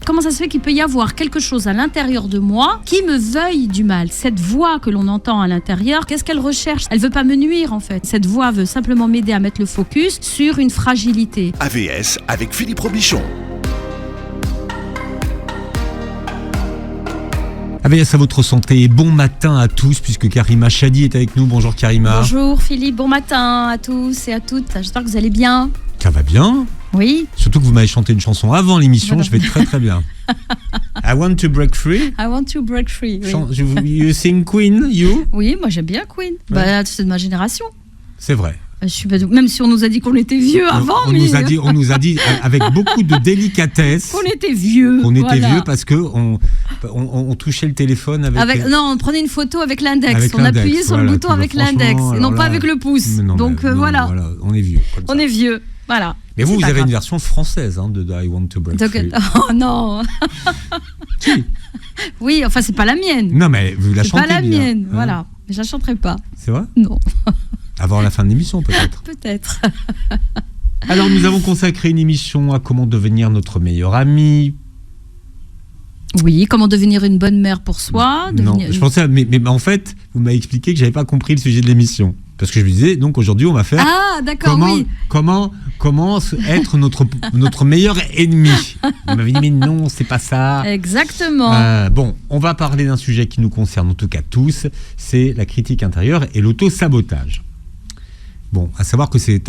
Comment ça se fait qu'il peut y avoir quelque chose à l'intérieur de moi qui me veuille du mal? Cette voix que l'on entend à l'intérieur, qu'est-ce qu'elle recherche? Elle veut pas me nuire en fait. Cette voix veut simplement m'aider à mettre le focus sur une fragilité. AVS avec Philippe Robichon. AVS à votre santé et bon matin à tous puisque Karima Chadi est avec nous. Bonjour Karima. Bonjour Philippe, bon matin à tous et à toutes. J'espère que vous allez bien. Ça va bien? Oui. Surtout que vous m'avez chanté une chanson avant l'émission, je vais très très bien. I want to break free. I want to break free. Oui, You sing Queen, you? oui, moi j'aime bien Queen. Ouais. C'est de ma génération. C'est vrai. Même si on nous a dit qu'on était vieux avant. On nous a dit avec beaucoup de délicatesse qu'on était vieux. Qu'on était voilà. vieux parce que on touchait le téléphone avec non, on prenait une photo avec l'index. Avec on l'index, appuyait sur le bouton avec l'index et non pas avec le pouce. Donc voilà. On est vieux. On est vieux. Voilà. Mais vous avez une version française de I Want to Break Free. Oh non. Si. Oui, enfin c'est pas la mienne. Non mais vous la chantez bien. C'est pas la mienne, hein. voilà. Mais je la chanterai pas. C'est vrai? Non. Avant la fin de l'émission peut-être. Peut-être. Alors nous avons consacré une émission à comment devenir notre meilleur ami. Oui, comment devenir une bonne mère pour soi. Non, je pensais, mais en fait, vous m'avez expliqué que j'avais pas compris le sujet de l'émission. Parce que je me disais, donc aujourd'hui, on va faire comment être notre meilleur ennemi. Vous m'avez dit, mais non, c'est pas ça. Exactement. Bon, on va parler d'un sujet qui nous concerne en tout cas tous, c'est la critique intérieure et l'auto-sabotage. Bon, à savoir que c'est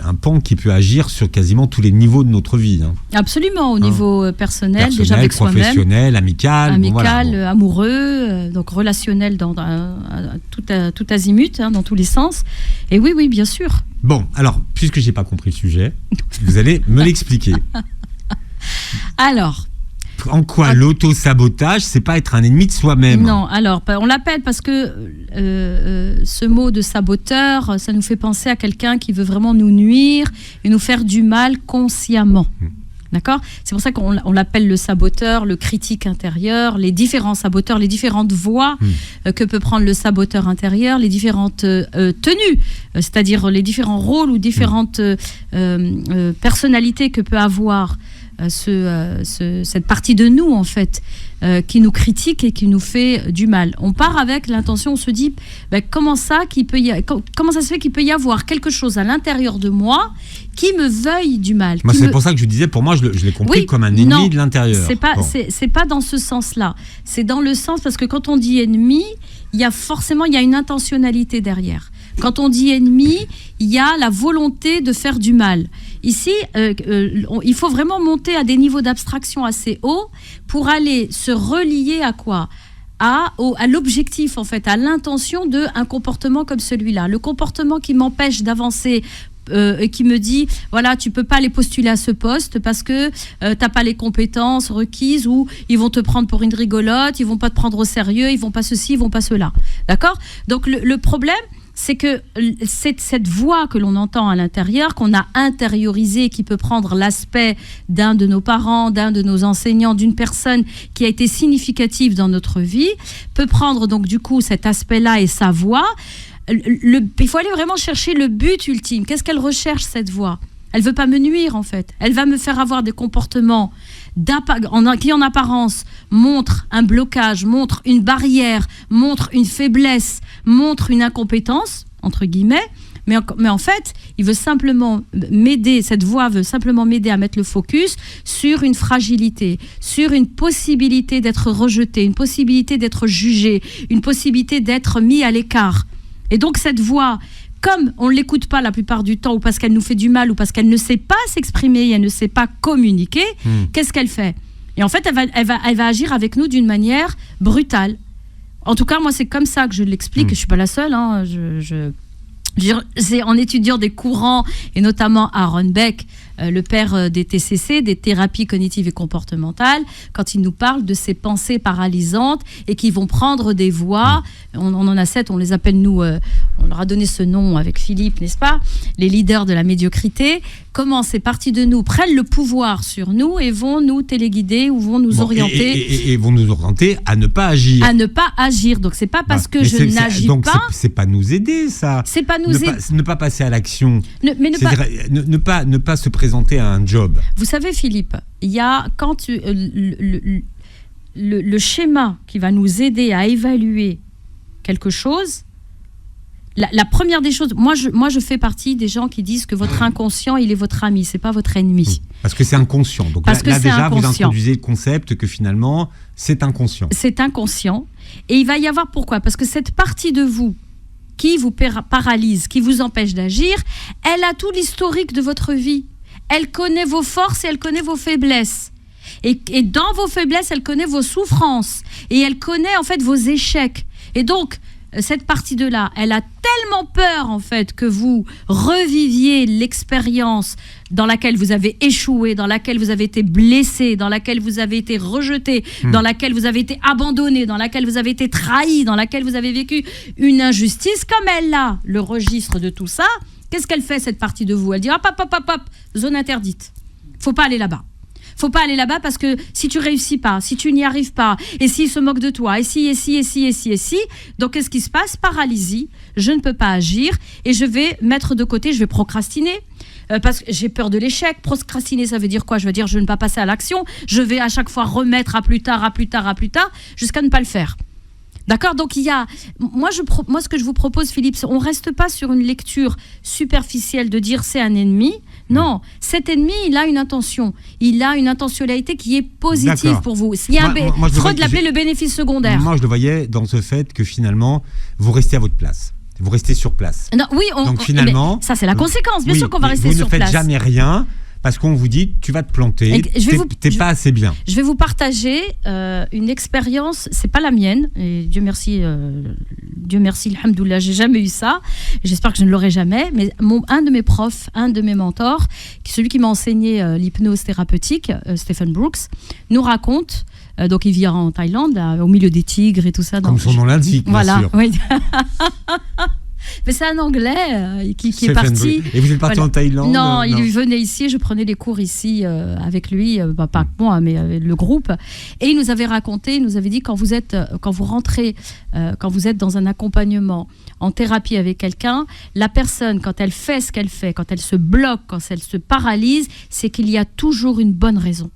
un pan qui peut agir sur quasiment tous les niveaux de notre vie. Absolument, au niveau personnel, déjà avec soi-même. Professionnel, amical. Amoureux, donc relationnel dans tout azimut, dans tous les sens. Et oui, bien sûr. Bon, alors, puisque j'ai pas compris le sujet, vous allez me l'expliquer. Alors... En quoi l'auto-sabotage, c'est pas être un ennemi de soi-même? Non, alors on l'appelle parce que ce mot de saboteur, ça nous fait penser à quelqu'un qui veut vraiment nous nuire et nous faire du mal consciemment. D'accord? C'est pour ça qu'on l'appelle le saboteur, le critique intérieur, les différents saboteurs, les différentes voies que peut prendre le saboteur intérieur, les différentes tenues, c'est-à-dire les différents rôles ou différentes personnalités que peut avoir cette partie de nous en fait qui nous critique et qui nous fait du mal. On part avec l'intention, on se dit comment ça se fait qu'il peut y avoir quelque chose à l'intérieur de moi qui me veuille du mal. Moi, c'est pour ça que je disais, pour moi, je l'ai compris comme un ennemi de l'intérieur. C'est pas dans ce sens-là. C'est dans le sens parce que quand on dit ennemi, il y a une intentionnalité derrière. Quand on dit ennemi, il y a la volonté de faire du mal. Ici, il faut vraiment monter à des niveaux d'abstraction assez hauts pour aller se relier à quoi ? À l'objectif, en fait, à l'intention d'un comportement comme celui-là. Le comportement qui m'empêche d'avancer et qui me dit, voilà, tu peux pas aller postuler à ce poste parce que t'as pas les compétences requises ou ils vont te prendre pour une rigolote, ils vont pas te prendre au sérieux, ils vont pas ceci, ils vont pas cela. D'accord ? Donc, le problème, c'est que cette voix que l'on entend à l'intérieur, qu'on a intériorisée, qui peut prendre l'aspect d'un de nos parents, d'un de nos enseignants, d'une personne qui a été significative dans notre vie, peut prendre donc du coup cet aspect-là et sa voix. Il faut aller vraiment chercher le but ultime. Qu'est-ce qu'elle recherche, cette voix ? Elle ne veut pas me nuire, en fait. Elle va me faire avoir des comportements qui, en apparence, montrent un blocage, montrent une barrière, montrent une faiblesse, montrent une incompétence, entre guillemets. Mais en fait, il veut simplement m'aider, cette voix veut simplement m'aider à mettre le focus sur une fragilité, sur une possibilité d'être rejeté, une possibilité d'être jugé, une possibilité d'être mis à l'écart. Et donc, cette voix... Comme on ne l'écoute pas la plupart du temps, ou parce qu'elle nous fait du mal, ou parce qu'elle ne sait pas s'exprimer, elle ne sait pas communiquer, qu'est-ce qu'elle fait ? Et en fait, elle va agir avec nous d'une manière brutale. En tout cas, moi, c'est comme ça que je l'explique. Je ne suis pas la seule. C'est en étudiant des courants, et notamment Aaron Beck, le père des TCC, des thérapies cognitives et comportementales, quand il nous parle de ces pensées paralysantes et qui vont prendre des voies. On en a 7, on les appelle nous, on leur a donné ce nom avec Philippe, n'est-ce pas ? Les leaders de la médiocrité. Comment ces parties de nous prennent le pouvoir sur nous et vont nous téléguider ou vont nous orienter. Et vont nous orienter à ne pas agir. À ne pas agir. Donc, c'est pas parce que je n'agis donc pas. C'est pas nous aider, ça. C'est pas nous aider. Ne pas passer à l'action. Ne pas se présenter à un job. Vous savez, Philippe, il y a le schéma qui va nous aider à évaluer quelque chose. La première des choses, moi je fais partie des gens qui disent que votre inconscient, il est votre ami, c'est pas votre ennemi. Parce que c'est inconscient. Donc là déjà, vous introduisez le concept que finalement, c'est inconscient. C'est inconscient. Et il va y avoir pourquoi ? Parce que cette partie de vous qui vous paralyse, qui vous empêche d'agir, elle a tout l'historique de votre vie. Elle connaît vos forces et elle connaît vos faiblesses. Et dans vos faiblesses, elle connaît vos souffrances. Et elle connaît en fait vos échecs. Et donc, cette partie de là, elle a tellement peur en fait que vous reviviez l'expérience dans laquelle vous avez échoué, dans laquelle vous avez été blessé, dans laquelle vous avez été rejeté, dans laquelle vous avez été abandonné, dans laquelle vous avez été trahi, dans laquelle vous avez vécu une injustice. Comme elle a le registre de tout ça, qu'est-ce qu'elle fait cette partie de vous ? Elle dit hop, zone interdite. Faut pas aller là-bas. Faut pas aller là-bas parce que si tu réussis pas, si tu n'y arrives pas, et s'ils se moquent de toi, et si, donc qu'est-ce qui se passe ? Paralysie, je ne peux pas agir et je vais mettre de côté, je vais procrastiner. Parce que j'ai peur de l'échec. Procrastiner, ça veut dire quoi ? Je veux dire, je ne vais pas passer à l'action. Je vais à chaque fois remettre à plus tard, jusqu'à ne pas le faire. D'accord ? Donc, il y a... Moi, ce que je vous propose, Philippe, on ne reste pas sur une lecture superficielle de dire c'est un ennemi. Non, cet ennemi, il a une intention. Il a une intentionnalité qui est positive. D'accord. Pour vous. Il y a Freud l'appelait le bénéfice secondaire. Moi, je le voyais dans ce fait que finalement, vous restez à votre place. Vous restez sur place. Non, oui, donc finalement... ça, c'est la conséquence. Bien sûr qu'on va rester sur place. Vous ne faites jamais rien parce qu'on vous dit tu vas te planter, t'es pas assez bien. Je vais vous partager une expérience, c'est pas la mienne, et Dieu merci, alhamdoulilah, j'ai jamais eu ça, j'espère que je ne l'aurai jamais, mais un de mes profs, un de mes mentors, celui qui m'a enseigné l'hypnose thérapeutique, Stephen Brooks, nous raconte, donc il vit en Thaïlande, au milieu des tigres et tout ça. Comme son nom l'indique, bien sûr. Oui. Mais c'est un Anglais qui est parti. Et vous êtes parti en Thaïlande ? Non, il venait ici, je prenais les cours ici avec lui, pas moi, mais avec le groupe. Et il nous avait raconté, il nous avait dit quand vous êtes dans un accompagnement en thérapie avec quelqu'un, la personne, quand elle fait ce qu'elle fait, quand elle se bloque, quand elle se paralyse, c'est qu'il y a toujours une bonne raison.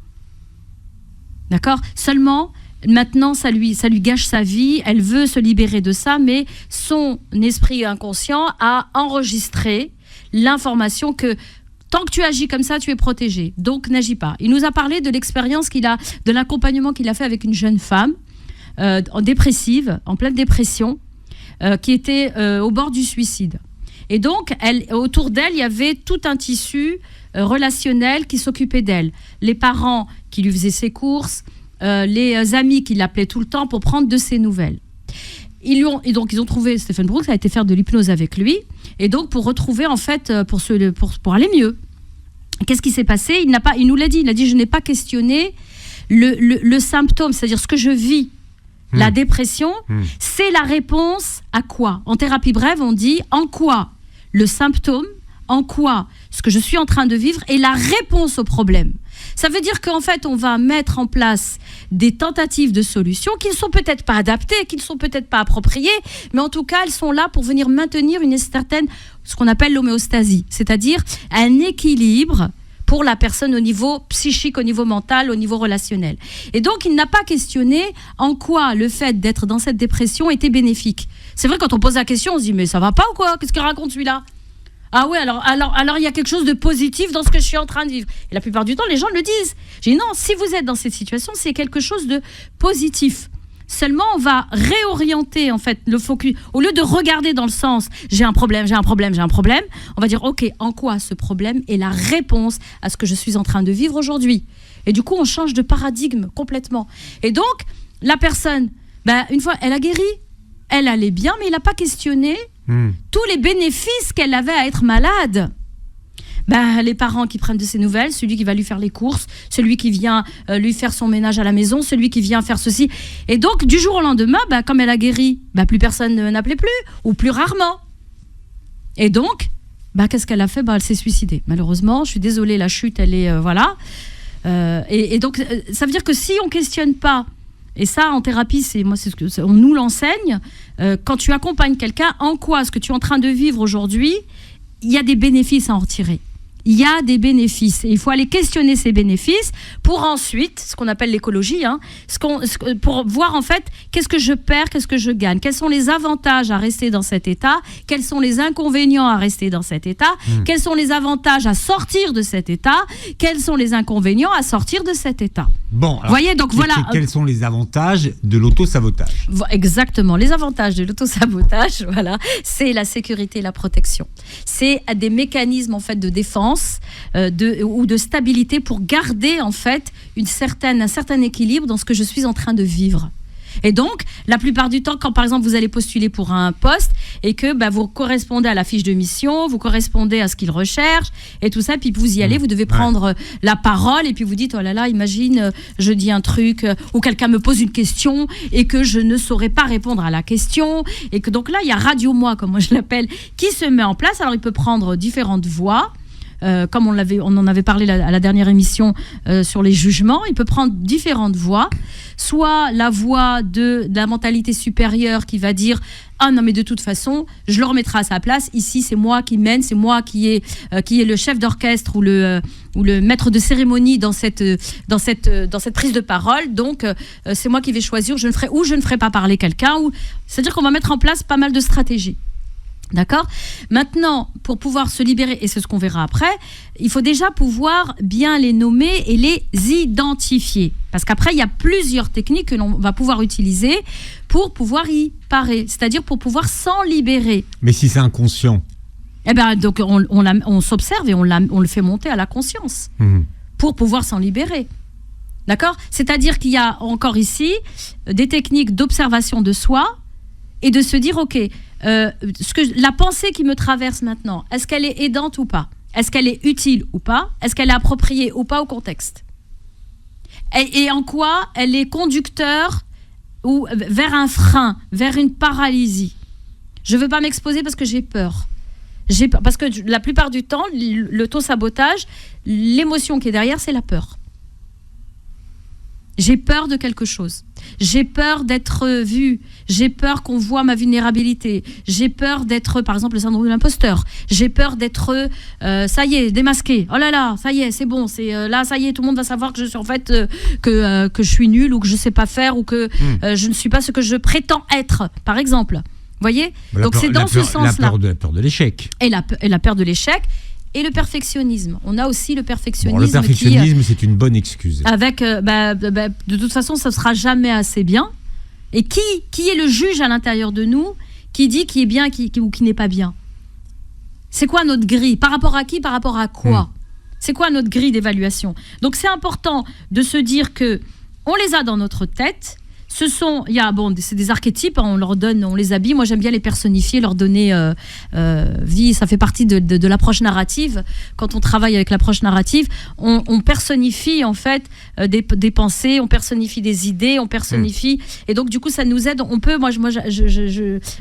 D'accord ? Seulement, maintenant, ça lui gâche sa vie, elle veut se libérer de ça, mais son esprit inconscient a enregistré l'information que tant que tu agis comme ça, tu es protégé. Donc, n'agis pas. Il nous a parlé de l'expérience de l'accompagnement qu'il a fait avec une jeune femme dépressive, en pleine dépression, qui était au bord du suicide. Et donc, autour d'elle, il y avait tout un tissu relationnel qui s'occupait d'elle. Les parents qui lui faisaient ses courses, les amis qui l'appelaient tout le temps pour prendre de ses nouvelles. Ils ont trouvé, Stephen Brooks a été faire de l'hypnose avec lui, et donc pour retrouver, en fait, pour aller mieux. Qu'est-ce qui s'est passé ? Il nous l'a dit, je n'ai pas questionné le symptôme, c'est-à-dire ce que je vis. La dépression, c'est la réponse à quoi ? En thérapie brève, on dit en quoi le symptôme, en quoi ce que je suis en train de vivre est la réponse au problème. Ça veut dire qu'en fait, on va mettre en place des tentatives de solutions qui ne sont peut-être pas adaptées, qui ne sont peut-être pas appropriées, mais en tout cas, elles sont là pour venir maintenir une certaine, ce qu'on appelle l'homéostasie, c'est-à-dire un équilibre pour la personne au niveau psychique, au niveau mental, au niveau relationnel. Et donc, il n'a pas questionné en quoi le fait d'être dans cette dépression était bénéfique. C'est vrai, quand on pose la question, on se dit, mais ça va pas ou quoi ? Qu'est-ce qu'il raconte celui-là ? Ah ouais, alors il y a quelque chose de positif dans ce que je suis en train de vivre. Et la plupart du temps, les gens le disent. J'ai dit non, si vous êtes dans cette situation, c'est quelque chose de positif. Seulement, on va réorienter en fait le focus. Au lieu de regarder dans le sens j'ai un problème, on va dire ok, en quoi ce problème est la réponse à ce que je suis en train de vivre aujourd'hui. Et du coup, on change de paradigme complètement. Et donc, la personne, une fois, elle a guéri, elle allait bien, mais il n'a pas questionné tous les bénéfices qu'elle avait à être malade. Les parents qui prennent de ses nouvelles, celui qui va lui faire les courses, celui qui vient lui faire son ménage à la maison, celui qui vient faire ceci. Et donc, du jour au lendemain, comme elle a guéri, plus personne ne n'appelait plus, ou plus rarement. Et donc, qu'est-ce qu'elle a fait ? Elle s'est suicidée. Malheureusement, je suis désolée, la chute, elle est... Et donc, ça veut dire que si on ne questionne pas, et ça, en thérapie, on nous l'enseigne, quand tu accompagnes quelqu'un, en quoi ce que tu es en train de vivre aujourd'hui, il y a des bénéfices à en retirer. il y a des bénéfices. Et il faut aller questionner ces bénéfices pour ensuite, ce qu'on appelle l'écologie, pour voir en fait qu'est-ce que je perds, qu'est-ce que je gagne, quels sont les avantages à rester dans cet état, quels sont les inconvénients à rester dans cet état, quels sont les avantages à sortir de cet état, quels sont les inconvénients à sortir de cet état. Bon, alors, voyez, donc voilà. Quels sont les avantages de l'auto-sabotage ? Exactement, les avantages de l'auto-sabotage, voilà, c'est la sécurité et la protection. C'est des mécanismes en fait de défense ou de stabilité pour garder en fait un certain équilibre dans ce que je suis en train de vivre. Et donc, la plupart du temps, quand par exemple vous allez postuler pour un poste et que vous correspondez à la fiche de mission, vous correspondez à ce qu'ils recherchent et tout ça, puis vous y allez, vous devez prendre la parole et puis vous dites, oh là là, imagine, je dis un truc ou quelqu'un me pose une question et que je ne saurais pas répondre à la question. Et que donc là, il y a Radio Moi, comme moi je l'appelle, qui se met en place. Alors, il peut prendre différentes voix. Comme on en avait parlé à la dernière émission sur les jugements, il peut prendre différentes voix, soit la voix de la mentalité supérieure qui va dire « Ah non, mais de toute façon, je le remettrai à sa place, ici c'est moi qui mène, c'est moi qui est le chef d'orchestre ou le maître de cérémonie dans cette prise de parole, donc c'est moi qui vais choisir, je ne ferai pas parler quelqu'un. » C'est-à-dire qu'on va mettre en place pas mal de stratégies. D'accord ? Maintenant, pour pouvoir se libérer, et c'est ce qu'on verra après, il faut déjà pouvoir bien les nommer et les identifier. Parce qu'après, il y a plusieurs techniques que l'on va pouvoir utiliser pour pouvoir y parer, c'est-à-dire pour pouvoir s'en libérer. Mais si c'est inconscient ? Eh bien, donc on s'observe et on le fait monter à la conscience pour pouvoir s'en libérer. D'accord ? C'est-à-dire qu'il y a encore ici des techniques d'observation de soi et de se dire, ok, la pensée qui me traverse maintenant, est-ce qu'elle est aidante ou pas ? Est-ce qu'elle est utile ou pas ? Est-ce qu'elle est appropriée ou pas au contexte ? Et en quoi elle est conducteur ou vers un frein, vers une paralysie ? Je ne veux pas m'exposer parce que j'ai peur. Parce que la plupart du temps, l'auto-sabotage, l'émotion qui est derrière, c'est la peur. J'ai peur de quelque chose. J'ai peur d'être vue. J'ai peur qu'on voit ma vulnérabilité. J'ai peur d'être, par exemple, le syndrome de l'imposteur. J'ai peur d'être, ça y est, démasqué. Oh là là, ça y est, c'est bon. Là, ça y est, tout le monde va savoir que je suis en fait que je suis nulle ou que je sais pas faire ou que je ne suis pas ce que je prétends être, par exemple. Vous voyez ? Donc c'est dans ce sens-là. La peur de l'échec. Et la peur de l'échec. Et le perfectionnisme. On a aussi le perfectionnisme. Bon, le perfectionnisme, c'est une bonne excuse. Avec, de toute façon, ça ne sera jamais assez bien. Et qui est le juge à l'intérieur de nous qui dit qui est bien ou qui n'est pas bien ? C'est quoi notre grille ? Par rapport à qui ? Par rapport à quoi ? C'est quoi notre grille d'évaluation ? Donc, c'est important de se dire que on les a dans notre tête. C'est des archétypes, on les habille. Moi, j'aime bien les personnifier, leur donner vie. Ça fait partie de l'approche narrative. Quand on travaille avec l'approche narrative, on personnifie en fait des pensées, on personnifie des idées, on personnifie. Et donc, du coup, ça nous aide. On peut,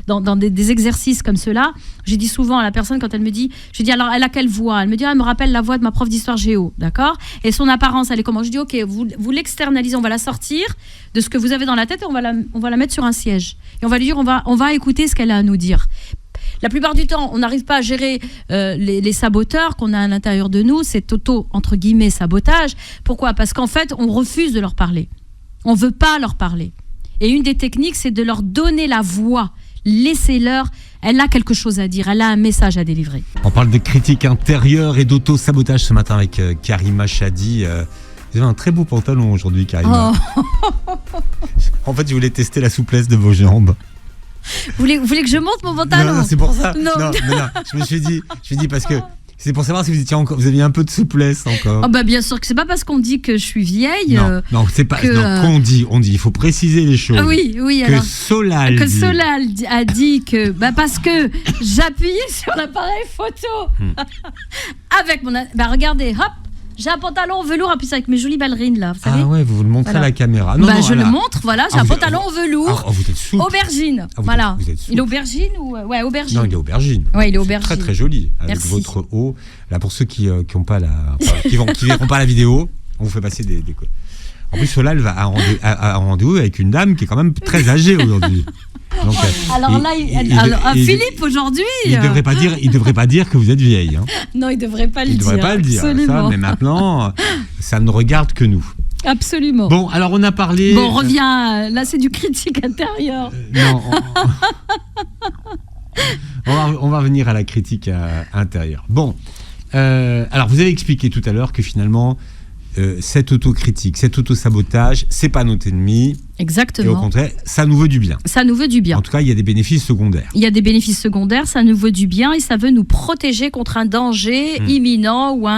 dans des exercices comme ceux-là, j'ai dit souvent à la personne quand elle me dit, je dis alors, elle a quelle voix ? Elle me dit, elle me rappelle la voix de ma prof d'histoire géo, d'accord ? Et son apparence, elle est comment ? Je dis, ok, vous l'externalisez, on va la sortir de ce que vous avez dans la tête et on va la mettre sur un siège. Et on va lui dire, on va écouter ce qu'elle a à nous dire. La plupart du temps, on n'arrive pas à gérer les saboteurs qu'on a à l'intérieur de nous, cet entre guillemets, sabotage. Pourquoi ? Parce qu'en fait, on refuse de leur parler. On ne veut pas leur parler. Et une des techniques, c'est de leur donner la voix. Laissez-leur, elle a quelque chose à dire, elle a un message à délivrer. On parle de critique intérieure et d'auto-sabotage ce matin avec Karima Chadi. Vous avez un très beau pantalon aujourd'hui, Karima. Oh. En fait, je voulais tester la souplesse de vos jambes. Vous voulez que je monte mon pantalon ? Non, c'est pour ça. Non. Je me suis dit parce que c'est pour savoir si vous aviez un peu de souplesse encore. Oh bah bien sûr que c'est pas parce qu'on dit que je suis vieille. Non, c'est pas. On dit. Il faut préciser les choses. Oui. Que alors, Solal a dit que parce que j'appuyais sur l'appareil photo avec mon. Regardez, hop. J'ai un pantalon en velours, puis avec mes jolies ballerines là, vous savez. Ah ouais, vous le montrez à la caméra. Je le montre, voilà, j'ai un pantalon en velours. Vous êtes souple. Aubergine, voilà. Il est aubergine ou ouais, aubergine. Non, il est aubergine. Ouais, il est aubergine. Très très joli avec Merci. votre haut. Là pour ceux qui ont pas qui verront pas la vidéo, on vous fait passer des. En plus, Solal va à un rendez-vous avec une dame qui est quand même très âgée aujourd'hui. Donc, alors là, Philippe aujourd'hui. Il devrait pas dire que vous êtes vieille. Hein. Non, il devrait pas le dire. Il devrait pas le dire. Absolument. Ça, mais maintenant, ça ne regarde que nous. Absolument. Bon, alors on a parlé. Bon, on revient. Là, c'est du critique intérieur. Non. On va revenir à la critique intérieure. Bon, alors vous avez expliqué tout à l'heure que finalement, cette autocritique, cet autosabotage, c'est pas notre ennemi. Exactement. Et au contraire, ça nous veut du bien. Ça nous veut du bien. En tout cas, il y a des bénéfices secondaires. Il y a des bénéfices secondaires, ça nous veut du bien et ça veut nous protéger contre un danger imminent ou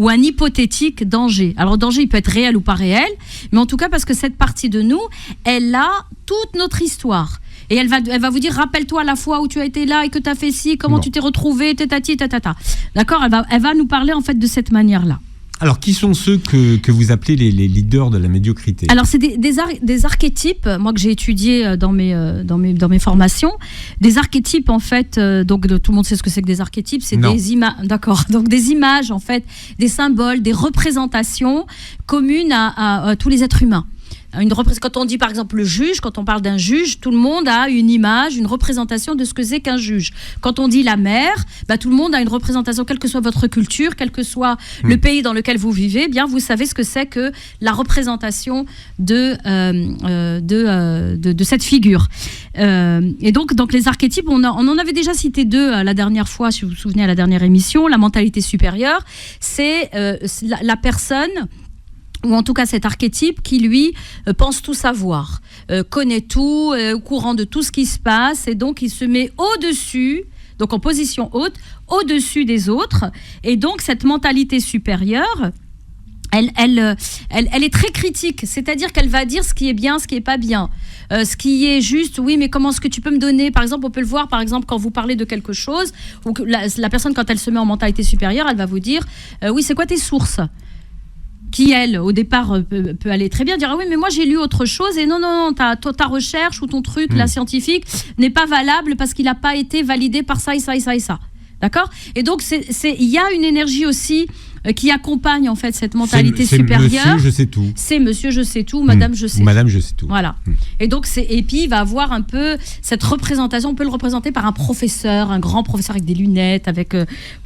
un hypothétique danger. Alors, danger, il peut être réel ou pas réel, mais en tout cas, parce que cette partie de nous, elle a toute notre histoire. Et elle va vous dire, rappelle-toi la fois où tu as été là et que tu as fait ci, comment tu t'es retrouvé, tatati, tatata. D'accord, elle va nous parler en fait de cette manière-là. Alors, qui sont ceux que vous appelez les leaders de la médiocrité ? Alors, c'est des archétypes, moi que j'ai étudié dans mes formations. Des archétypes, en fait, donc tout le monde sait ce que c'est que des archétypes, c'est des images, d'accord. Donc, des images, en fait, des symboles, des représentations communes à tous les êtres humains. Quand on dit par exemple le juge, quand on parle d'un juge, tout le monde a une image, une représentation de ce que c'est qu'un juge. Quand on dit la mère, tout le monde a une représentation, quelle que soit votre culture, quel que soit le pays dans lequel vous vivez, bien vous savez ce que c'est que la représentation de cette figure. Et donc les archétypes, on en avait déjà cité deux la dernière fois, si vous vous souvenez à la dernière émission. La mentalité supérieure, c'est la personne, ou en tout cas cet archétype qui, lui, pense tout savoir, connaît tout, est au courant de tout ce qui se passe, et donc il se met au-dessus, donc en position haute, au-dessus des autres, et donc cette mentalité supérieure, elle est très critique, c'est-à-dire qu'elle va dire ce qui est bien, ce qui n'est pas bien, ce qui est juste, oui, mais comment est-ce que tu peux me donner, par exemple, on peut le voir, par exemple, quand vous parlez de quelque chose, ou que la personne, quand elle se met en mentalité supérieure, elle va vous dire, oui, c'est quoi tes sources ? Qui, elle, au départ, peut aller très bien, dire « Ah oui, mais moi, j'ai lu autre chose. » Et non, ta recherche ou ton truc, la scientifique, n'est pas valable parce qu'il n'a pas été validé par ça et ça et ça et ça. D'accord ? Et donc, il y a une énergie aussi qui accompagne, en fait, cette mentalité supérieure. C'est monsieur, je sais tout. C'est monsieur, je sais tout, madame, je sais tout. Madame, je sais tout. Voilà. Et donc, et puis, il va avoir un peu cette représentation. On peut le représenter par un professeur, un grand professeur avec des lunettes, avec...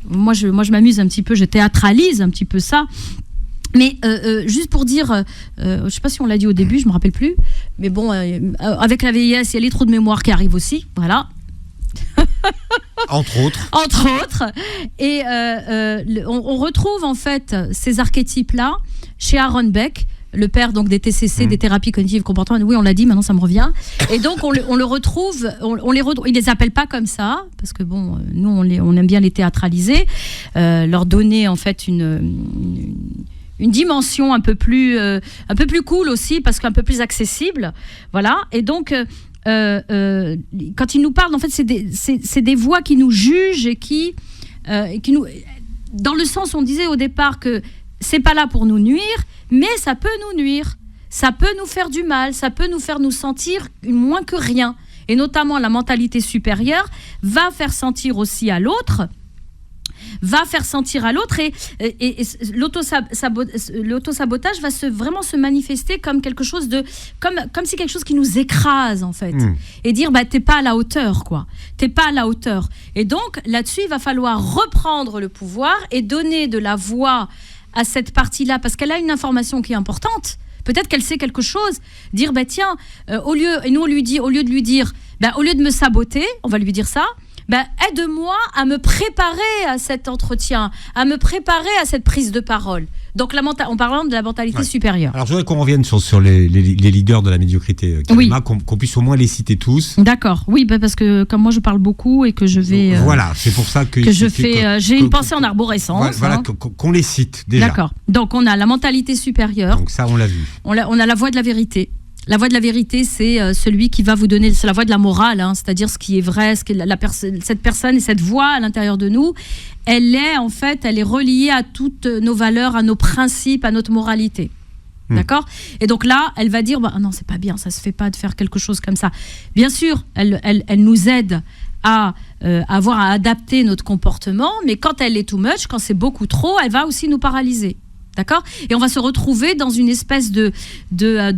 Moi, je m'amuse un petit peu, je théâtralise un petit peu ça. Mais juste pour dire, je ne sais pas si on l'a dit au début, je ne me rappelle plus, mais bon, avec la vieillesse, il y a les trous de mémoire qui arrivent aussi, voilà. Entre autres. Entre autres. Et on retrouve en fait ces archétypes-là chez Aaron Beck, le père donc des TCC, des thérapies cognitives comportementales. Oui, on l'a dit, maintenant ça me revient. Et donc on le retrouve, il les appelle pas comme ça, parce que bon, nous on aime bien les théâtraliser, leur donner en fait une dimension un peu plus cool aussi, parce qu'un peu plus accessible, voilà. Et donc quand ils nous parlent, en fait, c'est des voix qui nous jugent et qui nous, dans le sens, on disait au départ que c'est pas là pour nous nuire, mais ça peut nous nuire, ça peut nous faire du mal, ça peut nous faire nous sentir moins que rien. Et notamment la mentalité supérieure va faire sentir aussi à l'autre, et l'autosabotage va vraiment se manifester comme quelque chose comme si quelque chose qui nous écrase en fait, et dire t'es pas à la hauteur, quoi, t'es pas à la hauteur. Et donc là-dessus il va falloir reprendre le pouvoir et donner de la voix à cette partie-là, parce qu'elle a une information qui est importante. Peut-être qu'elle sait quelque chose. Dire tiens, au lieu de lui dire au lieu de me saboter, on va lui dire ça. Aide-moi à me préparer à cet entretien, à me préparer à cette prise de parole. Donc, en parlant de la mentalité supérieure. Alors, je voudrais qu'on revienne sur les leaders de la médiocrété, Karima, qu'on puisse au moins les citer tous. D'accord, oui, parce que comme moi je parle beaucoup et que je vais... voilà, c'est pour ça que je fais... j'ai une pensée en arborescence. Voilà, qu'on les cite déjà. D'accord, donc on a la mentalité supérieure. Donc ça, on l'a vu. On a la voix de la vérité. La voix de la vérité, c'est celui qui va vous donner, c'est la voix de la morale, c'est-à-dire ce qui est vrai, ce que cette personne et cette voix à l'intérieur de nous, elle est reliée à toutes nos valeurs, à nos principes, à notre moralité. D'accord ? Et donc là, elle va dire, non, c'est pas bien, ça se fait pas de faire quelque chose comme ça. Bien sûr, elle nous aide à avoir à adapter notre comportement, mais quand elle est too much, quand c'est beaucoup trop, elle va aussi nous paralyser. D'accord ? Et on va se retrouver dans une espèce de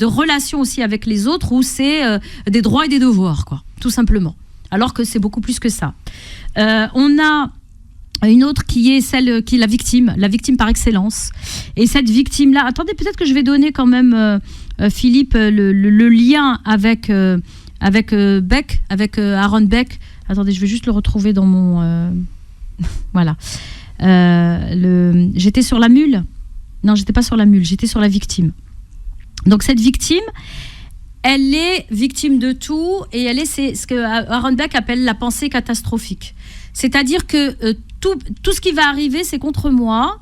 relation aussi avec les autres où c'est des droits et des devoirs, quoi. tout simplement. Alors que c'est beaucoup plus que ça. On a une autre qui est celle qui est la victime par excellence. Et cette victime-là, attendez, peut-être que je vais donner quand même, Philippe, le lien avec Beck, avec Aaron Beck. Attendez, je vais juste le retrouver dans mon... voilà. J'étais sur la mule. Non, j'étais pas sur la mule, j'étais sur la victime. Donc cette victime, elle est victime de tout et c'est ce que Aaron Beck appelle la pensée catastrophique. C'est-à-dire que tout ce qui va arriver, c'est contre moi.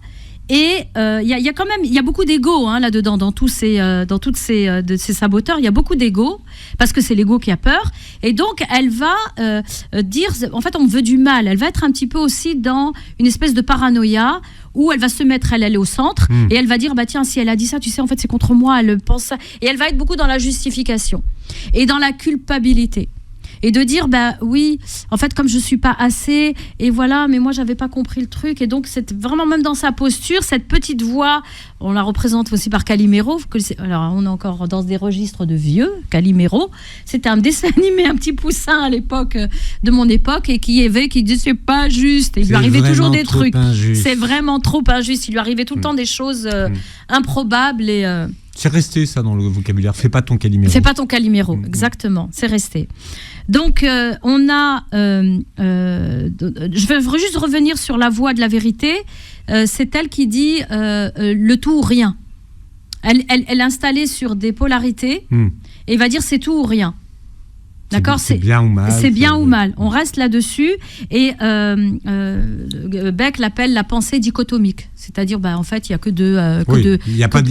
Et il y a beaucoup d'ego là-dedans, dans tous ces saboteurs, il y a beaucoup d'ego, parce que c'est l'ego qui a peur. Et donc, elle va dire, en fait, on me veut du mal. Elle va être un petit peu aussi dans une espèce de paranoïa, où elle va se mettre, elle est au centre, et elle va dire, bah tiens, si elle a dit ça, tu sais, en fait, c'est contre moi, elle pense ça. Et elle va être beaucoup dans la justification et dans la culpabilité. Et de dire, bah oui, en fait, comme je suis pas assez, et voilà, mais moi, j'avais pas compris le truc. Et donc, c'est vraiment même dans sa posture, cette petite voix, on la représente aussi par Calimero. Alors, on est encore dans des registres de vieux, Calimero. C'était un dessin animé, un petit poussin à l'époque, de mon époque, et qui disait, c'est pas juste. Et il lui arrivait toujours des trucs. Injuste. C'est vraiment trop injuste. Il lui arrivait tout le temps des choses improbables et... C'est resté ça dans le vocabulaire. Fais pas ton Calimero. Fais pas ton Calimero, exactement. C'est resté. Donc on a. Je veux juste revenir sur la voix de la vérité. C'est elle qui dit le tout ou rien. Elle est installée sur des polarités et va dire c'est tout ou rien. D'accord, c'est bien ou mal. C'est bien ou mal. On reste là-dessus et Beck l'appelle la pensée dichotomique, c'est-à-dire en fait il y a que deux. Il y a pas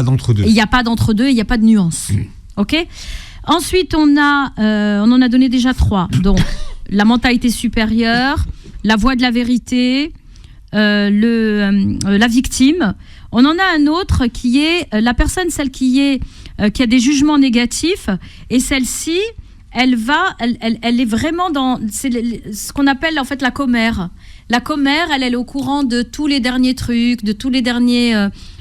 d'entre-deux. Il n'y a pas d'entre-deux, il n'y a pas de nuance. Ok. Ensuite on en a donné déjà 3. Donc la mentalité supérieure, la voix de la vérité, la victime. On en a un autre qui est la personne, celle qui a des jugements négatifs, et celle-ci. Elle est vraiment dans ce qu'on appelle en fait la commère. La commère, elle est au courant de tous les derniers trucs, de tous les derniers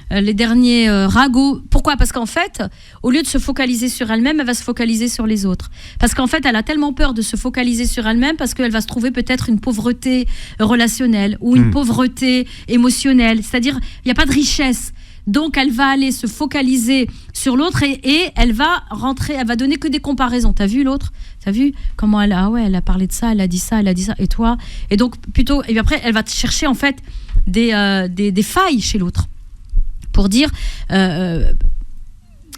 ragots. Pourquoi ? Parce qu'en fait, au lieu de se focaliser sur elle-même, elle va se focaliser sur les autres. Parce qu'en fait, elle a tellement peur de se focaliser sur elle-même parce qu'elle va se trouver peut-être une pauvreté relationnelle ou une pauvreté émotionnelle. C'est-à-dire, il n'y a pas de richesse. Donc, elle va aller se focaliser sur l'autre et elle va rentrer, elle va donner que des comparaisons. T'as vu l'autre ? T'as vu comment elle a parlé de ça, elle a dit ça, et toi ? Et donc, plutôt, et puis après, elle va chercher en fait des failles chez l'autre pour dire. Il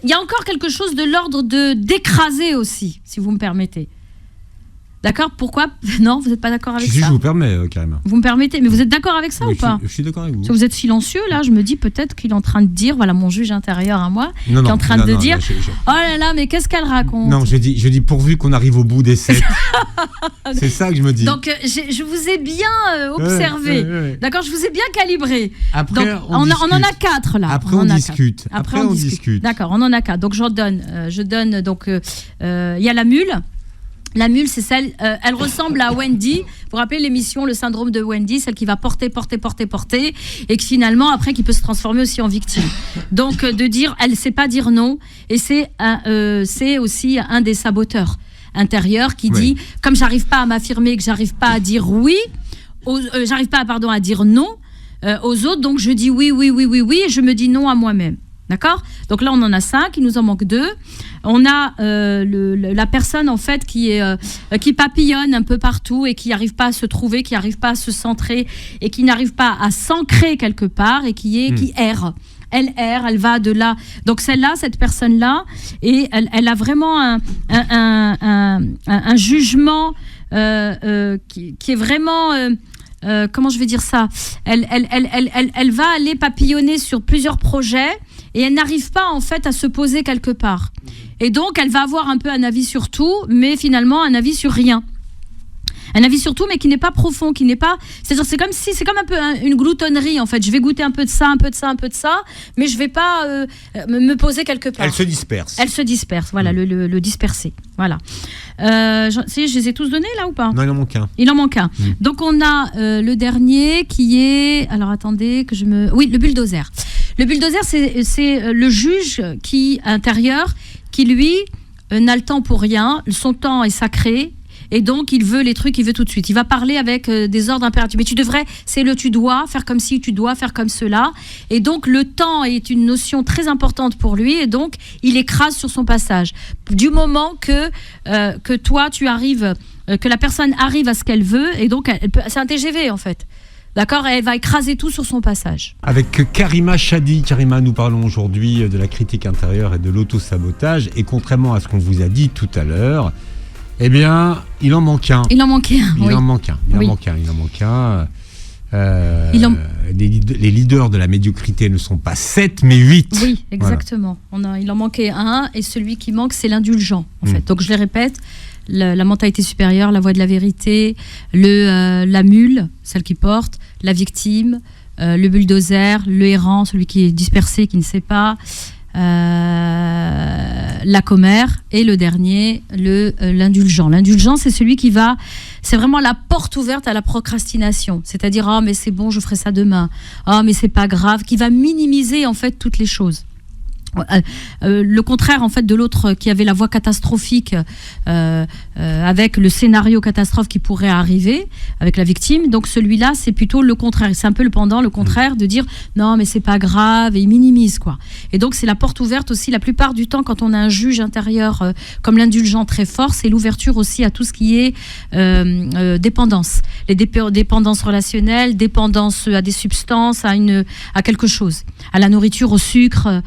y a encore quelque chose de l'ordre d'écraser aussi, si vous me permettez. D'accord ? Pourquoi ? Non, vous n'êtes pas d'accord avec ça ? Je vous permets, carrément. Vous me permettez ? Mais vous êtes d'accord avec ça ou pas ? Je suis d'accord avec vous. Si vous êtes silencieux, là, je me dis peut-être qu'il est en train de dire, voilà mon juge intérieur à moi, qui est en train de dire, oh là là, mais qu'est-ce qu'elle raconte ? Non, je dis pourvu qu'on arrive au bout des 7. C'est ça que je me dis. Donc, je vous ai bien observé. Ouais. D'accord ? Je vous ai bien calibré. Après, donc, on en a 4 là. Après, on discute. Après, on discute. D'accord, on en a 4. Donc, je donne donc, il y a la mule. La mule, c'est celle, elle ressemble à Wendy. Vous vous rappelez l'émission Le syndrome de Wendy, celle qui va porter, et que finalement, après, qui peut se transformer aussi en victime. Donc, de dire, elle ne sait pas dire non, et c'est aussi un des saboteurs intérieurs qui dit, comme j'arrive pas à m'affirmer, que j'arrive pas à dire oui, j'arrive pas, à dire non aux autres, donc je dis oui, et je me dis non à moi-même. D'accord ? Donc là, on en a 5, il nous en manque 2. On a la personne, en fait, qui papillonne un peu partout et qui n'arrive pas à se trouver, qui n'arrive pas à se centrer et qui n'arrive pas à s'ancrer quelque part et qui erre. Elle erre, elle va de là. Donc celle-là, cette personne-là, et elle a vraiment un jugement qui est vraiment... comment je vais dire ça ? Elle va aller papillonner sur plusieurs projets et elle n'arrive pas en fait à se poser quelque part. Et donc elle va avoir un peu un avis sur tout, mais finalement un avis sur rien. Un avis sur tout, mais qui n'est pas profond, qui n'est pas... C'est-à-dire, c'est comme un peu une gloutonnerie, en fait. Je vais goûter un peu de ça, mais je ne vais pas me poser quelque part. Elle se disperse. Voilà, le disperser. Voilà. Je les ai tous donnés, là, ou pas ? Non, il en manque un. Il en manque un. Donc, on a le dernier qui est... Alors, attendez, Oui, le bulldozer. Le bulldozer, c'est le juge intérieur qui, lui... n'a le temps pour rien, son temps est sacré. Et donc, il veut les trucs, il veut tout de suite. Il va parler avec des ordres impératifs. Mais tu devrais, c'est le tu dois, faire comme ci, tu dois faire comme cela. Et donc, le temps est une notion très importante pour lui. Et donc, il écrase sur son passage. Du moment que toi, tu arrives, que la personne arrive à ce qu'elle veut, et donc, c'est un TGV en fait. D'accord ? Elle va écraser tout sur son passage. Avec Karima Chadi. Karima, nous parlons aujourd'hui de la critique intérieure et de l'auto-sabotage. Et contrairement à ce qu'on vous a dit tout à l'heure, eh bien, il en manque un. Il en manque un. Les leaders de la médiocrité ne sont pas 7, mais 8. Oui, exactement. Voilà. Il en manquait un, et celui qui manque, c'est l'indulgent, en fait. Donc, je les répète, la mentalité supérieure, la voie de la vérité, la mule, celle qui porte, la victime, le bulldozer, le errant, celui qui est dispersé, qui ne sait pas, la commère, et le dernier, l'indulgent. L'indulgent, c'est celui qui va, c'est vraiment la porte ouverte à la procrastination, c'est-à-dire ah mais c'est bon, je ferai ça demain, ah mais c'est pas grave, qui va minimiser en fait toutes les choses. Le contraire en fait de l'autre qui avait la voie catastrophique avec le scénario catastrophe qui pourrait arriver avec la victime, donc celui-là c'est plutôt le contraire, c'est un peu le pendant, le contraire de dire non mais c'est pas grave, et il minimise quoi. Et donc c'est la porte ouverte aussi la plupart du temps quand on a un juge intérieur comme l'indulgent très fort, c'est l'ouverture aussi à tout ce qui est dépendance, les dépendances relationnelles, dépendance à des substances, à quelque chose, à la nourriture, au sucre.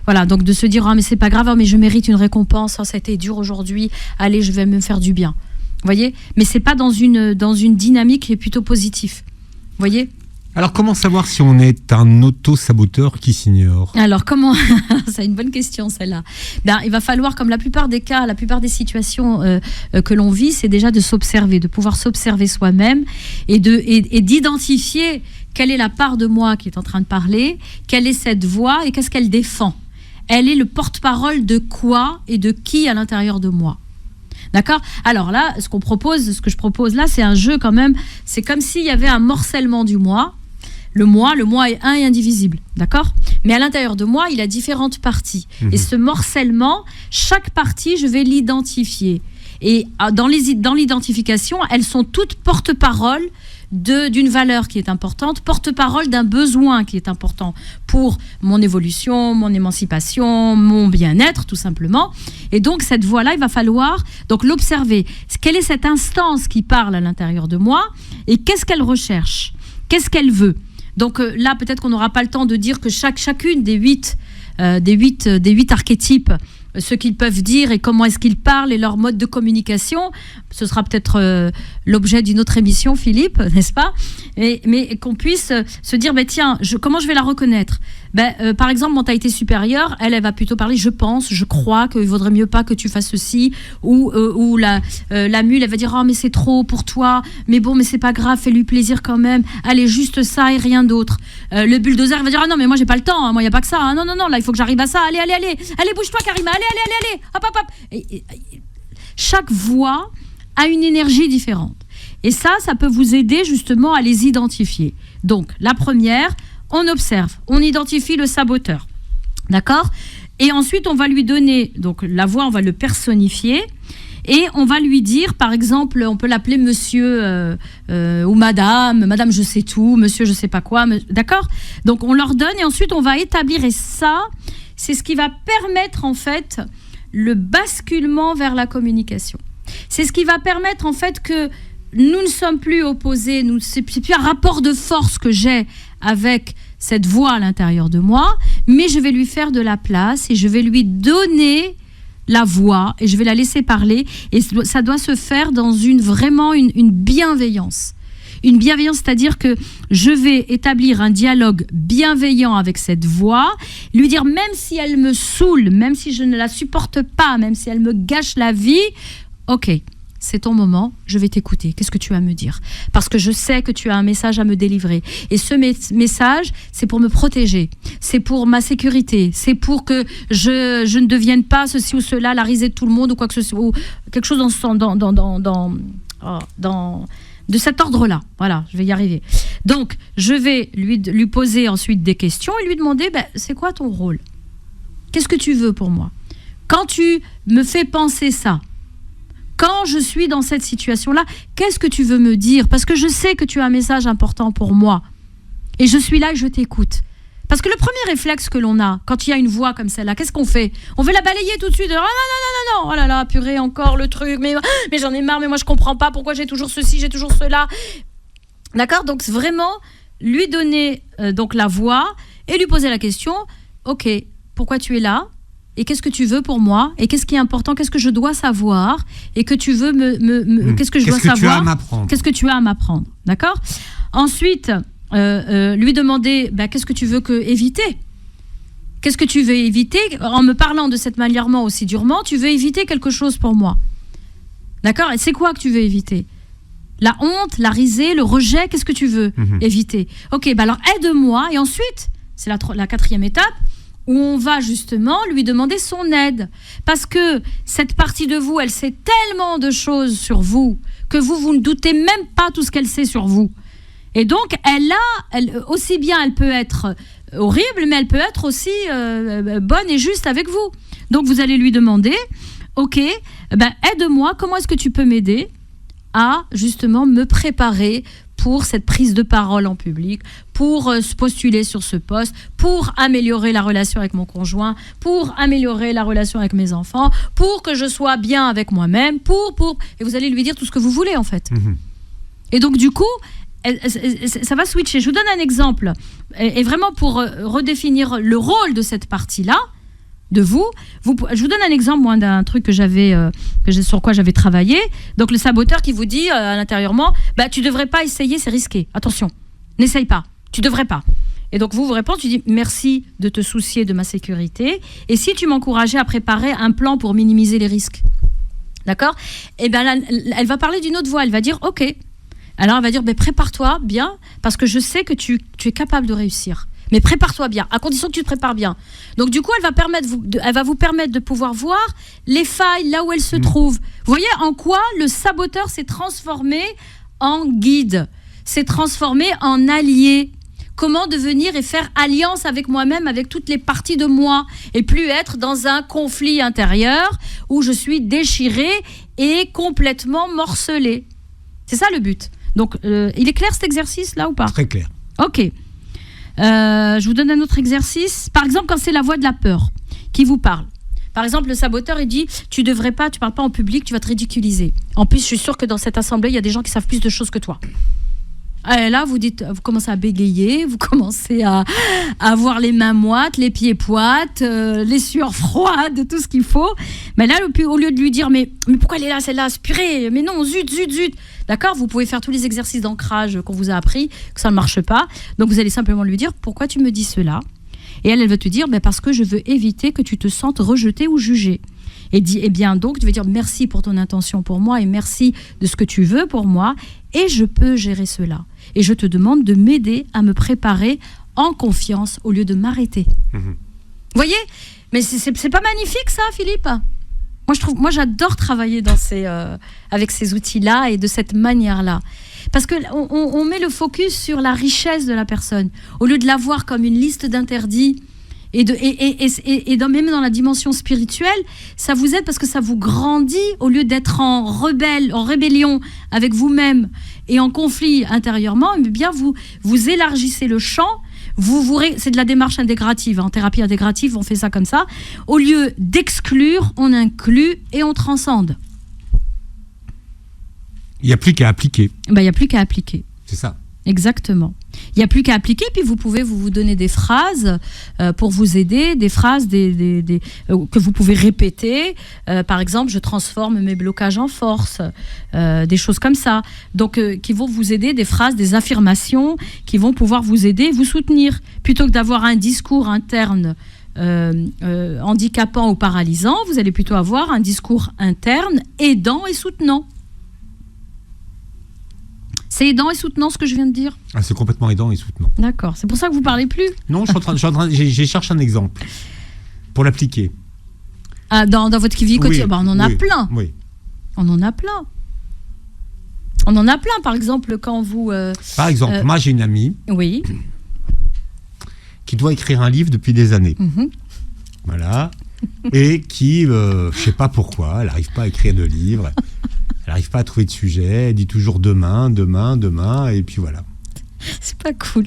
Voilà, donc de se dire ah mais c'est pas grave, ah, mais je mérite une récompense, ah, ça a été dur aujourd'hui, allez je vais me faire du bien, vous voyez, mais c'est pas dans une dynamique qui est plutôt positive, vous voyez. Alors comment savoir si on est un auto-saboteur qui s'ignore ? Alors comment c'est une bonne question celle-là. Ben, il va falloir, comme la plupart des cas, la plupart des situations que l'on vit, c'est déjà de s'observer, de pouvoir s'observer soi-même et d'identifier quelle est la part de moi qui est en train de parler, quelle est cette voix et qu'est-ce qu'elle défend. Elle est le porte-parole de quoi et de qui à l'intérieur de moi. D'accord ? Alors là, ce que je propose là, c'est un jeu quand même. C'est comme s'il y avait un morcellement du moi. Le moi est un et indivisible, d'accord ? Mais à l'intérieur de moi, il a différentes parties. Et ce morcellement, chaque partie, je vais l'identifier. Et dans l'identification, elles sont toutes porte-parole d'une valeur qui est importante, porte-parole d'un besoin qui est important pour mon évolution, mon émancipation, mon bien-être, tout simplement. Et donc, cette voix-là, il va falloir donc l'observer. Quelle est cette instance qui parle à l'intérieur de moi et qu'est-ce qu'elle recherche ? Qu'est-ce qu'elle veut ? Donc là, peut-être qu'on n'aura pas le temps de dire que chacune des huit archétypes, ce qu'ils peuvent dire et comment est-ce qu'ils parlent et leur mode de communication, ce sera peut-être l'objet d'une autre émission, Philippe, n'est-ce pas ? Mais qu'on puisse se dire, tiens, comment je vais la reconnaître ? Par exemple, mentalité supérieure, elle va plutôt parler, je pense, je crois qu'il vaudrait mieux pas que tu fasses ceci, ou la mule, elle va dire, oh mais c'est trop pour toi, mais bon, mais c'est pas grave, fais-lui plaisir quand même, allez, juste ça et rien d'autre. Le bulldozer, il va dire, ah non, mais moi j'ai pas le temps, hein, moi il n'y a pas que ça, hein, non, là il faut que j'arrive à ça, allez, bouge-toi Karima, allez, hop. Et chaque voix a une énergie différente. Et ça peut vous aider justement à les identifier. Donc, la première, on observe, on identifie le saboteur. D'accord ? Et ensuite, on va lui donner, donc la voix, on va le personnifier. Et on va lui dire, par exemple, on peut l'appeler monsieur ou madame je sais tout, monsieur je sais pas quoi, d'accord ? Donc, on leur donne et ensuite, on va établir. Et ça, c'est ce qui va permettre, en fait, le basculement vers la communication. C'est ce qui va permettre, en fait, que nous ne sommes plus opposés, c'est plus un rapport de force que j'ai avec cette voix à l'intérieur de moi, mais je vais lui faire de la place et je vais lui donner la voix et je vais la laisser parler. Et ça doit se faire dans vraiment une bienveillance. Une bienveillance, c'est-à-dire que je vais établir un dialogue bienveillant avec cette voix, lui dire même si elle me saoule, même si je ne la supporte pas, même si elle me gâche la vie, ok, c'est ton moment, je vais t'écouter. Qu'est-ce que tu as à me dire ? Parce que je sais que tu as un message à me délivrer. Et ce message, c'est pour me protéger. C'est pour ma sécurité. C'est pour que je ne devienne pas ceci ou cela, la risée de tout le monde ou quoi que ce soit. Ou quelque chose de cet ordre-là. Voilà, je vais y arriver. Donc, je vais lui poser ensuite des questions et lui demander, c'est quoi ton rôle ? Qu'est-ce que tu veux pour moi ? quand tu me fais penser ça, quand je suis dans cette situation-là, qu'est-ce que tu veux me dire? Parce que je sais que tu as un message important pour moi. Et je suis là et je t'écoute. Parce que le premier réflexe que l'on a, quand il y a une voix comme celle-là, qu'est-ce qu'on fait? On veut la balayer tout de suite. Oh non, oh là là, purée, encore le truc, mais j'en ai marre, mais moi je comprends pas pourquoi j'ai toujours ceci, j'ai toujours cela. D'accord? Donc vraiment, lui donner donc la voix et lui poser la question, ok, pourquoi tu es là? Et qu'est-ce que tu veux pour moi? Et qu'est-ce qui est important? Qu'est-ce que je dois savoir? Et que tu veux qu'est-ce que je dois savoir? Qu'est-ce que tu as à m'apprendre? D'accord? Ensuite, lui demander qu'est-ce que tu veux éviter? Qu'est-ce que tu veux éviter? En me parlant de cette manière-là aussi durement, tu veux éviter quelque chose pour moi. D'accord? Et c'est quoi que tu veux éviter? La honte, la risée, le rejet, qu'est-ce que tu veux éviter? Ok, alors aide-moi. Et ensuite, c'est la quatrième étape, où on va justement lui demander son aide. Parce que cette partie de vous, elle sait tellement de choses sur vous, que vous ne doutez même pas tout ce qu'elle sait sur vous. Et donc, aussi bien elle peut être horrible, mais elle peut être aussi bonne et juste avec vous. Donc, vous allez lui demander, ok, aide-moi, comment est-ce que tu peux m'aider à justement me préparer pour cette prise de parole en public, pour se postuler sur ce poste, pour améliorer la relation avec mon conjoint, pour améliorer la relation avec mes enfants, pour que je sois bien avec moi-même, et vous allez lui dire tout ce que vous voulez en fait. Et donc du coup, ça va switcher. Je vous donne un exemple, et vraiment pour redéfinir le rôle de cette partie-là, de vous. Je vous donne un exemple, moi, d'un truc sur quoi j'avais travaillé. Donc, le saboteur qui vous dit à l'intérieurement, tu devrais pas essayer, c'est risqué. Attention, n'essaye pas, tu devrais pas. Et donc, vous répondez, tu dis, merci de te soucier de ma sécurité. Et si tu m'encourageais à préparer un plan pour minimiser les risques, d'accord? Et là, elle va parler d'une autre voix. Elle va dire, ok. Alors, elle va dire, prépare-toi bien, parce que je sais que tu es capable de réussir. Mais prépare-toi bien, à condition que tu te prépares bien. Donc du coup, elle va vous permettre de pouvoir voir les failles là où elles se trouvent. Vous voyez en quoi le saboteur s'est transformé en guide, s'est transformé en allié. Comment devenir et faire alliance avec moi-même, avec toutes les parties de moi, et plus être dans un conflit intérieur où je suis déchirée et complètement morcelée. C'est ça le but. Donc, il est clair cet exercice là ou pas? Très clair. Ok. Je vous donne un autre exercice. Par exemple, quand c'est la voix de la peur qui vous parle. Par exemple, le saboteur, il dit « Tu parles pas en public, tu vas te ridiculiser. En plus, je suis sûre que dans cette assemblée, il y a des gens qui savent plus de choses que toi. » Et là, vous commencez à bégayer, vous commencez à avoir les mains moites, les pieds poites, les sueurs froides, tout ce qu'il faut. Mais là, au lieu de lui dire « Mais pourquoi elle est là, celle-là, aspirée? Mais non, zut. » D'accord? Vous pouvez faire tous les exercices d'ancrage qu'on vous a appris, que ça ne marche pas. Donc, vous allez simplement lui dire « Pourquoi tu me dis cela ?» Et elle va te dire « Parce que je veux éviter que tu te sentes rejeté ou jugé. » Et bien, donc, tu vas dire « Merci pour ton intention pour moi et merci de ce que tu veux pour moi et je peux gérer cela. Et je te demande de m'aider à me préparer en confiance au lieu de m'arrêter. » Vous voyez? Mais c'est pas magnifique ça, Philippe? Moi, j'adore travailler avec ces outils-là et de cette manière-là. Parce qu'on met le focus sur la richesse de la personne. Au lieu de la voir comme une liste d'interdits, et même dans la dimension spirituelle, ça vous aide parce que ça vous grandit au lieu d'être en rébellion avec vous-même et en conflit intérieurement. Eh bien, vous élargissez le champ. C'est de la démarche intégrative. En thérapie intégrative, on fait ça comme ça. Au lieu d'exclure, on inclut et on transcende. Il n'y a plus qu'à appliquer. Il n'y a plus qu'à appliquer. C'est ça. Exactement. Il n'y a plus qu'à appliquer, puis vous pouvez vous donner des phrases pour vous aider, des phrases que vous pouvez répéter. Par exemple, je transforme mes blocages en force, des choses comme ça. Donc, qui vont vous aider, des phrases, des affirmations qui vont pouvoir vous aider, vous soutenir. Plutôt que d'avoir un discours interne handicapant ou paralysant, vous allez plutôt avoir un discours interne aidant et soutenant. C'est aidant et soutenant ce que je viens de dire? C'est complètement aidant et soutenant. D'accord. C'est pour ça que vous ne parlez plus? Non, je cherche un exemple pour l'appliquer. Dans votre vie quotidienne, on en a plein. Oui. On en a plein. On en a plein, par exemple, quand vous... Par exemple, moi j'ai une amie oui. qui doit écrire un livre depuis des années. Voilà. et qui, je sais pas pourquoi, elle n'arrive pas à écrire de livre, elle n'arrive pas à trouver de sujet, elle dit toujours demain, et puis voilà. C'est pas cool.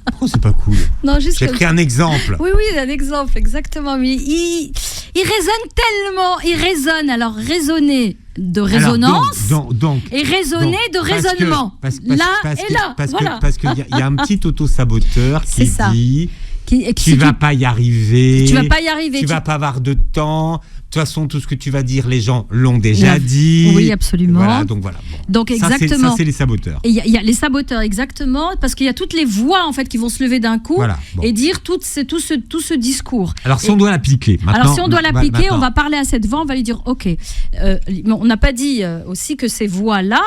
Pourquoi c'est pas cool? Non, juste j'ai pris un exemple. Oui, un exemple, exactement. Mais il résonne tellement, il résonne. Alors, raisonner de résonance donc, et raisonner de raisonnement. Parce qu'il y a un petit auto-saboteur qui dit tu vas pas y arriver. Tu vas pas y arriver. Tu vas pas avoir de temps. De toute façon, tout ce que tu vas dire, les gens l'ont déjà dit. Oui, absolument. Voilà, donc voilà. Bon. Donc exactement. Ça, c'est les saboteurs. Et il y a les saboteurs, exactement, parce qu'il y a toutes les voix en fait qui vont se lever d'un coup et dire tout ce discours. Alors si on doit l'appliquer, maintenant. Alors si on doit l'appliquer, on va parler à cette voix, on va lui dire, ok. On n'a pas dit aussi que ces voix-là,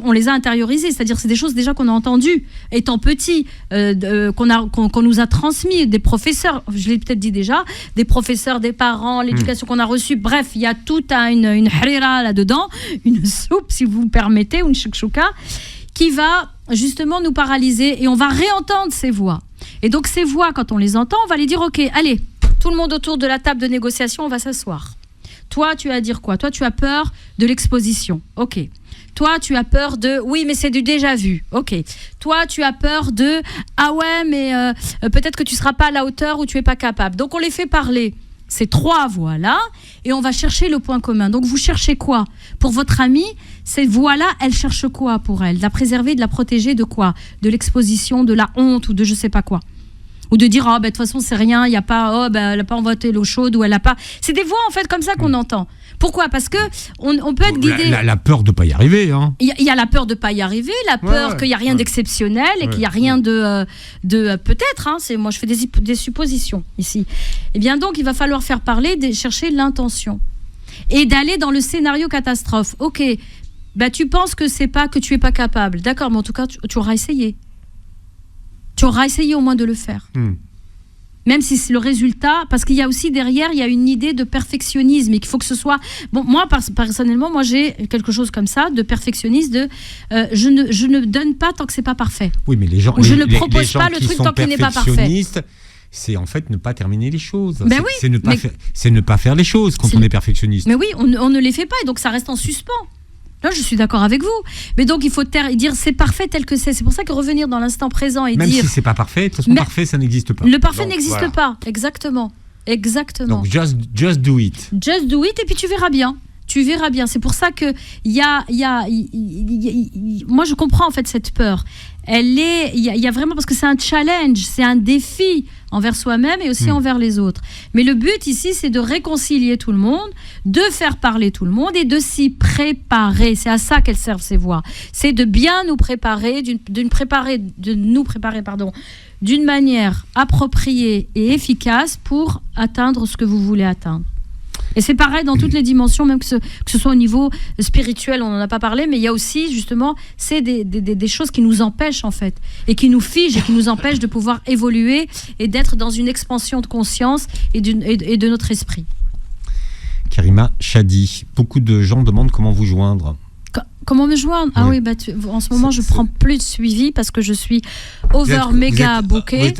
on les a intériorisées, c'est-à-dire c'est des choses déjà qu'on a entendues étant petit, qu'on nous a transmis, des professeurs. Je l'ai peut-être dit déjà, des professeurs, des parents, l'éducation qu'on a reçue. Bref, il y a toute une harira là-dedans, une soupe, si vous me permettez, une chouchouka, qui va justement nous paralyser et on va réentendre ces voix. Et donc ces voix, quand on les entend, on va les dire, ok, allez, tout le monde autour de la table de négociation, on va s'asseoir. Toi, tu vas dire quoi? Toi, tu as peur de l'exposition. Ok. Toi, tu as peur de... Oui, mais c'est du déjà vu. Ok. Toi, tu as peur de... Ah ouais, mais peut-être que tu ne seras pas à la hauteur ou tu n'es pas capable. Donc, on les fait parler. Ces trois voix-là, et on va chercher le point commun. Donc, vous cherchez quoi? Pour votre amie, cette voix-là, elle cherche quoi pour elle? De la préserver, de la protéger de quoi? De l'exposition, de la honte ou de je ne sais pas quoi. Ou de dire, de toute façon, c'est rien, il n'y a pas, elle n'a pas envoyé l'eau chaude, ou elle n'a pas... C'est des voix, en fait, comme ça qu'on entend. Pourquoi? Parce que on peut être guidé... La peur de ne pas y arriver. Hein. Il y a la peur de ne pas y arriver, la peur qu'il n'y a rien d'exceptionnel et qu'il n'y a rien de peut-être, hein, moi je fais des suppositions ici. Eh bien donc, il va falloir faire parler, chercher l'intention. Et d'aller dans le scénario catastrophe. Ok, tu penses que c'est pas que tu n'es pas capable. D'accord, mais en tout cas, tu auras essayé. Tu auras essayé au moins de le faire. Même si c'est le résultat, parce qu'il y a aussi derrière, il y a une idée de perfectionnisme et qu'il faut que ce soit... Bon, moi, personnellement, j'ai quelque chose comme ça, de perfectionniste, de je ne donne pas tant que c'est pas parfait. Oui, mais les gens... Ou je ne propose pas le truc tant qu'il n'est pas parfait. C'est en fait ne pas terminer les choses. Ben c'est ne pas faire les choses quand on est perfectionniste. Mais oui, on ne les fait pas et donc ça reste en suspens. Là, je suis d'accord avec vous. Mais donc, il faut dire c'est parfait tel que c'est. C'est pour ça que revenir dans l'instant présent et même dire... Même si c'est pas parfait, de toute façon, parfait, ça n'existe pas. Le parfait n'existe pas, exactement. Donc, just do it. Just do it et puis tu verras bien. Tu verras bien. C'est pour ça que moi, je comprends en fait cette peur. Il y a vraiment, parce que c'est un challenge, c'est un défi envers soi-même et aussi envers les autres. Mais le but ici, c'est de réconcilier tout le monde, de faire parler tout le monde et de s'y préparer. C'est à ça qu'elles servent ces voix. C'est de bien nous préparer, de nous préparer d'une manière appropriée et efficace pour atteindre ce que vous voulez atteindre. Et c'est pareil dans toutes les dimensions, même que ce soit au niveau spirituel, on n'en a pas parlé, mais il y a aussi justement, c'est des choses qui nous empêchent en fait, et qui nous figent et qui nous empêchent de pouvoir évoluer et d'être dans une expansion de conscience et de notre esprit. Karima Chadi, beaucoup de gens demandent comment vous joindre. Comment me joindre? Ah oui, en ce moment, je prends plus de suivi parce que je suis méga bookée.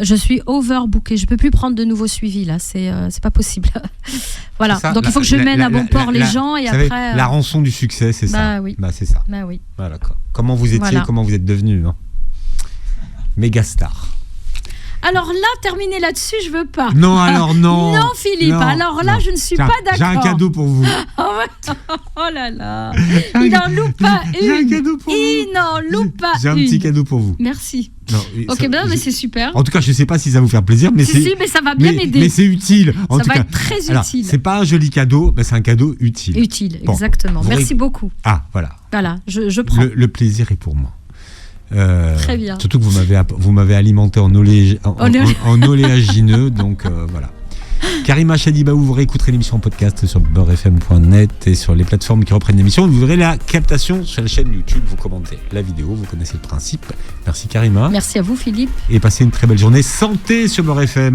Je suis overbookée. Je peux plus prendre de nouveaux suivis là. C'est pas possible. Voilà. Ça, donc il faut que je mène à bon port les gens et après. La rançon du succès, c'est ça. Oui. C'est ça. Oui. Voilà. Comment vous étiez, comment vous êtes devenu méga star. Alors là, terminer là-dessus, je veux pas. Non, alors non. Non, Philippe. Alors là, je ne suis pas d'accord. J'ai un cadeau pour vous. Oh là là. Il n'en loupe pas une. J'ai un cadeau pour vous. Il n'en loupe pas une. J'ai un petit cadeau pour vous. Merci. Non, ok, mais c'est super. En tout cas, je ne sais pas si ça va vous faire plaisir, mais mais ça va bien m'aider. Mais c'est utile. Ça va être très utile. C'est pas un joli cadeau, mais c'est un cadeau utile. Utile, exactement. Merci beaucoup. Ah, voilà. Voilà, je prends. Le plaisir est pour moi. Très bien. Surtout que vous m'avez alimenté en oléagineux, donc voilà. Karima Chadibaou, vous réécouterez l'émission en podcast sur beurrefm.net et sur les plateformes qui reprennent l'émission. Vous verrez la captation sur la chaîne YouTube, vous commentez la vidéo, vous connaissez le principe. Merci Karima. Merci à vous Philippe. Et passez une très belle journée. Santé sur Beurre FM.